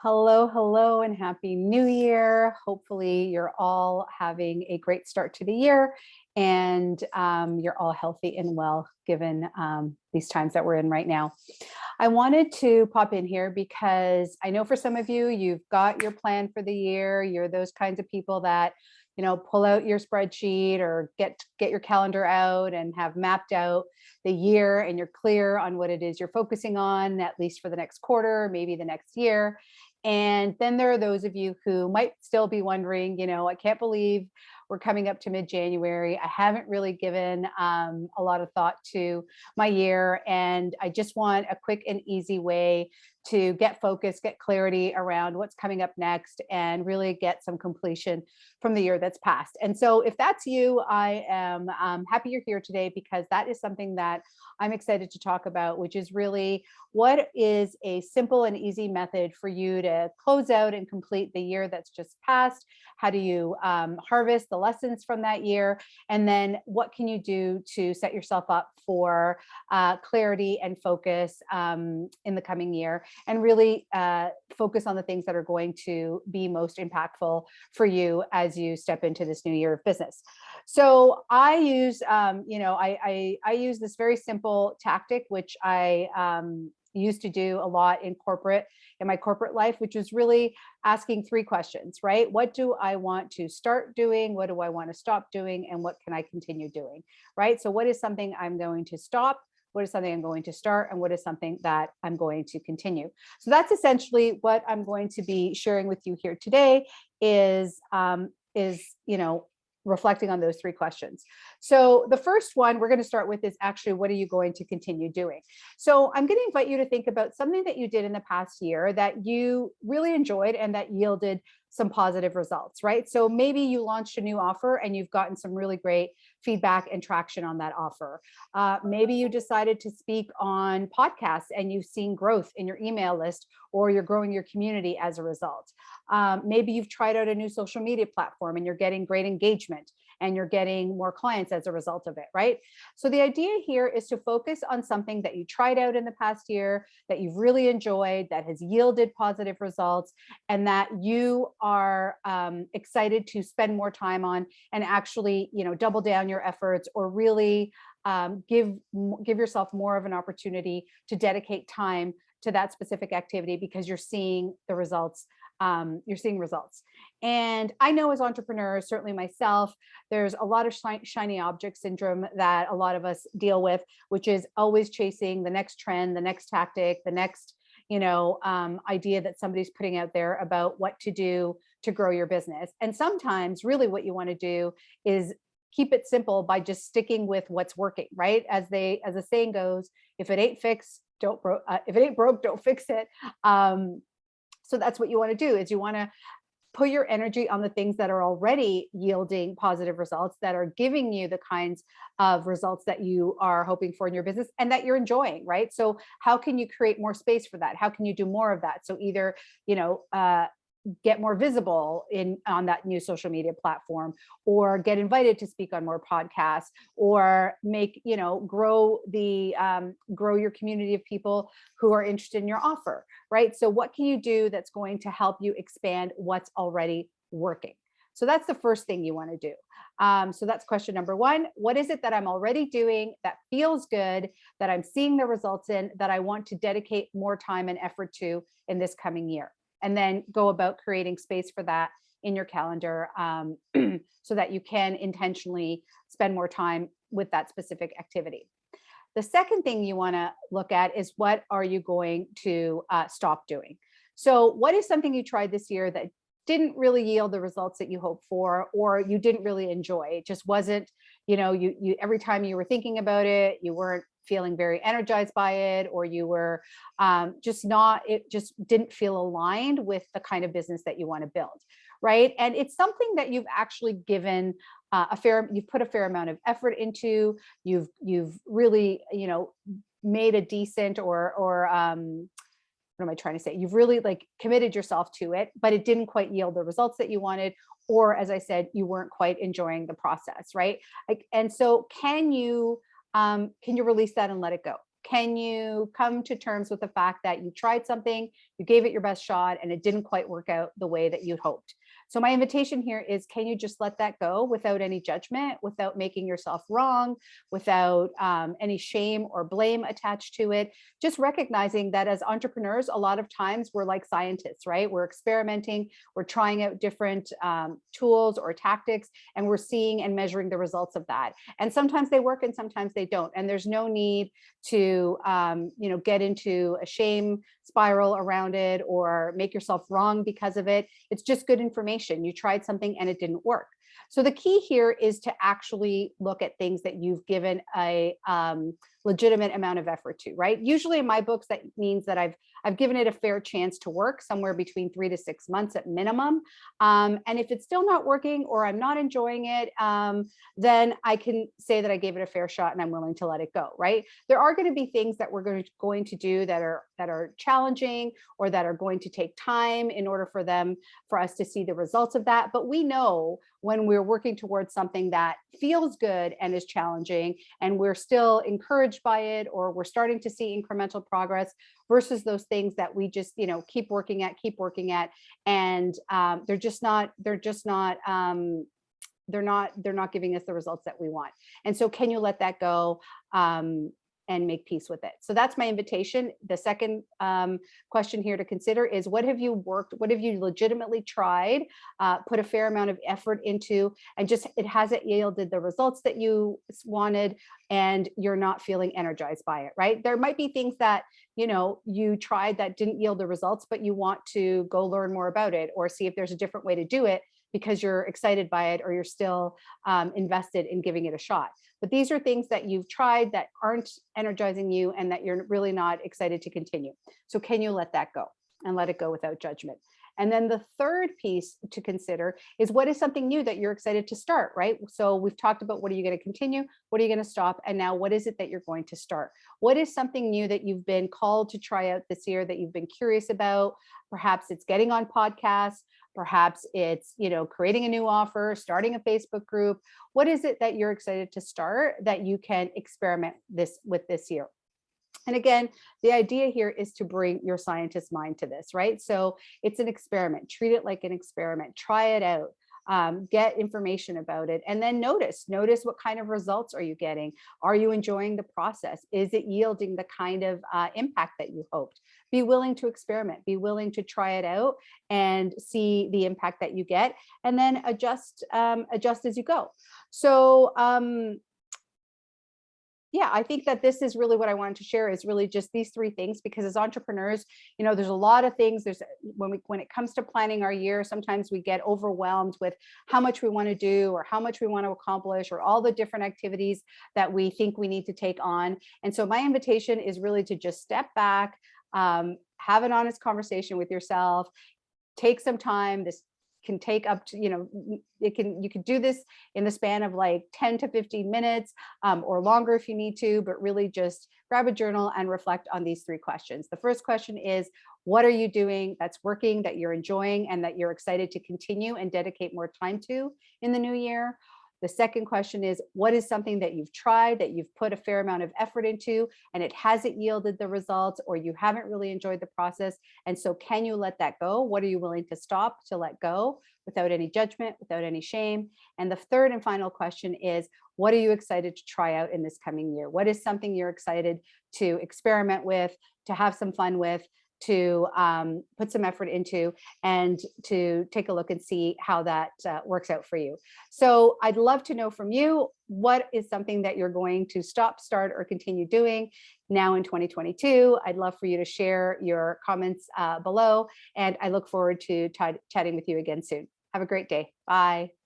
Hello, hello, and happy new year. Hopefully, you're all having a great start to the year and you're all healthy and well given these times that we're in right now. I wanted to pop in here because I know for some of you, you've got your plan for the year. You're those kinds of people that, pull out your spreadsheet or get your calendar out and have mapped out the year and you're clear on what it is you're focusing on, at least for the next quarter, maybe the next year. And then there are those of you who might still be wondering, I can't believe we're coming up to mid-January. I haven't really given a lot of thought to my year, and I just want a quick and easy way to get focused, get clarity around what's coming up next, and really get some completion from the year that's passed. And so if that's you, I am happy you're here today because that is something that I'm excited to talk about, which is really what is a simple and easy method for you to close out and complete the year that's just passed? How do you harvest the lessons from that year? And then what can you do to set yourself up for clarity and focus in the coming year, and really focus on the things that are going to be most impactful for you as you step into this new year of business. So I use, I use this very simple tactic, which I used to do a lot in my corporate life, which was really asking three questions, right? What do I want to start doing? What do I want to stop doing? And what can I continue doing, right? So what is something I'm going to stop? What is something I'm going to start? And what is something that I'm going to continue? So that's essentially what I'm going to be sharing with you here today is reflecting on those three questions. So the first one we're going to start with is actually, what are you going to continue doing? So I'm going to invite you to think about something that you did in the past year that you really enjoyed and that yielded some positive results, right? So maybe you launched a new offer and you've gotten some really great feedback and traction on that offer. Maybe you decided to speak on podcasts and you've seen growth in your email list, or you're growing your community as a result. Maybe you've tried out a new social media platform and you're getting great engagement and you're getting more clients as a result of it, right? So the idea here is to focus on something that you tried out in the past year, that you've really enjoyed, that has yielded positive results, and that you are excited to spend more time on, and actually, double down your efforts, or really give yourself more of an opportunity to dedicate time to that specific activity because you're seeing the results. You're seeing results. And I know as entrepreneurs, certainly myself, there's a lot of shiny object syndrome that a lot of us deal with, which is always chasing the next trend, the next tactic, the next idea that somebody's putting out there about what to do to grow your business. And sometimes really what you want to do is keep it simple by just sticking with what's working, right? As the saying goes, if it ain't fixed, if it ain't broke, don't fix it. So that's what you want to do, is you want to put your energy on the things that are already yielding positive results, that are giving you the kinds of results that you are hoping for in your business and that you're enjoying, right? So how can you create more space for that? How can you do more of that? So either, get more visible on that new social media platform, or get invited to speak on more podcasts, or grow your community of people who are interested in your offer, right? So what can you do that's going to help you expand what's already working? So that's the first thing you want to do. So that's question number one. What is it that I'm already doing that feels good, that I'm seeing the results in, that I want to dedicate more time and effort to in this coming year? And then go about creating space for that in your calendar, so that you can intentionally spend more time with that specific activity. The second thing you want to look at is, what are you going to stop doing? So what is something you tried this year that didn't really yield the results that you hoped for, or you didn't really enjoy? It just wasn't, you every time you were thinking about it, you weren't feeling very energized by it, or you were it just didn't feel aligned with the kind of business that you want to build, right? And it's something that you've actually given you've put a fair amount of effort into. You've really, made a decent, or what am I trying to say? You've really committed yourself to it, but it didn't quite yield the results that you wanted. Or as I said, you weren't quite enjoying the process, right? And so can you release that and let it go? Can you come to terms with the fact that you tried something, you gave it your best shot, and it didn't quite work out the way that you'd hoped? So my invitation here is, can you just let that go without any judgment, without making yourself wrong, without any shame or blame attached to it? Just recognizing that as entrepreneurs, a lot of times we're like scientists, right? We're experimenting, we're trying out different tools or tactics, and we're seeing and measuring the results of that. And sometimes they work and sometimes they don't. And there's no need to get into a shame spiral around it or make yourself wrong because of it. It's just good information. You tried something and it didn't work. So the key here is to actually look at things that you've given a legitimate amount of effort to, right? Usually in my books, that means that I've given it a fair chance to work, somewhere between 3 to 6 months at minimum. And if it's still not working or I'm not enjoying it, then I can say that I gave it a fair shot and I'm willing to let it go, right? There are going to be things that we're going to do that are challenging or that are going to take time in order for us to see the results of that. But we know when we're working towards something that feels good and is challenging, and we're still encouraged by it, or we're starting to see incremental progress, versus those things that we just keep working at, and they're not giving us the results that we want. And so can you let that go and make peace with it? So that's my invitation. The second question here to consider is, what have you legitimately tried, put a fair amount of effort into, and just it hasn't yielded the results that you wanted, and you're not feeling energized by it, right? There might be things that you tried that didn't yield the results, but you want to go learn more about it or see if there's a different way to do it because you're excited by it, or you're still invested in giving it a shot. But these are things that you've tried that aren't energizing you and that you're really not excited to continue. So can you let that go and let it go without judgment? And then the third piece to consider is, what is something new that you're excited to start, right? So we've talked about, what are you going to continue? What are you going to stop? And now what is it that you're going to start? What is something new that you've been called to try out this year that you've been curious about? Perhaps it's getting on podcasts. Perhaps it's, creating a new offer, starting a Facebook group. What is it that you're excited to start that you can experiment with this year? And again, the idea here is to bring your scientist mind to this, right? So it's an experiment. Treat it like an experiment. Try it out. Get information about it, and then notice what kind of results are you getting. Are you enjoying the process? Is it yielding the kind of impact that you hoped? Be willing to experiment, be willing to try it out and see the impact that you get, and then adjust as you go. So yeah, I think that this is really what I wanted to share, is really just these three things, because as entrepreneurs, there's a lot of things. When it comes to planning our year, sometimes we get overwhelmed with how much we want to do or how much we want to accomplish or all the different activities that we think we need to take on. And so my invitation is really to just step back, have an honest conversation with yourself, take some time. This can take up to, you can do this in the span of like 10 to 15 minutes or longer if you need to, but really just grab a journal and reflect on these three questions. The first question is, what are you doing that's working, that you're enjoying, and that you're excited to continue and dedicate more time to in the new year? The second question is, what is something that you've tried, that you've put a fair amount of effort into, and it hasn't yielded the results, or you haven't really enjoyed the process? And so can you let that go? What are you willing to stop to let go without any judgment, without any shame? And the third and final question is, what are you excited to try out in this coming year? What is something you're excited to experiment with, to have some fun with, to put some effort into, and to take a look and see how that works out for you? So I'd love to know from you, what is something that you're going to stop, start, or continue doing now in 2022? I'd love for you to share your comments below, and I look forward to chatting with you again soon. Have a great day. Bye.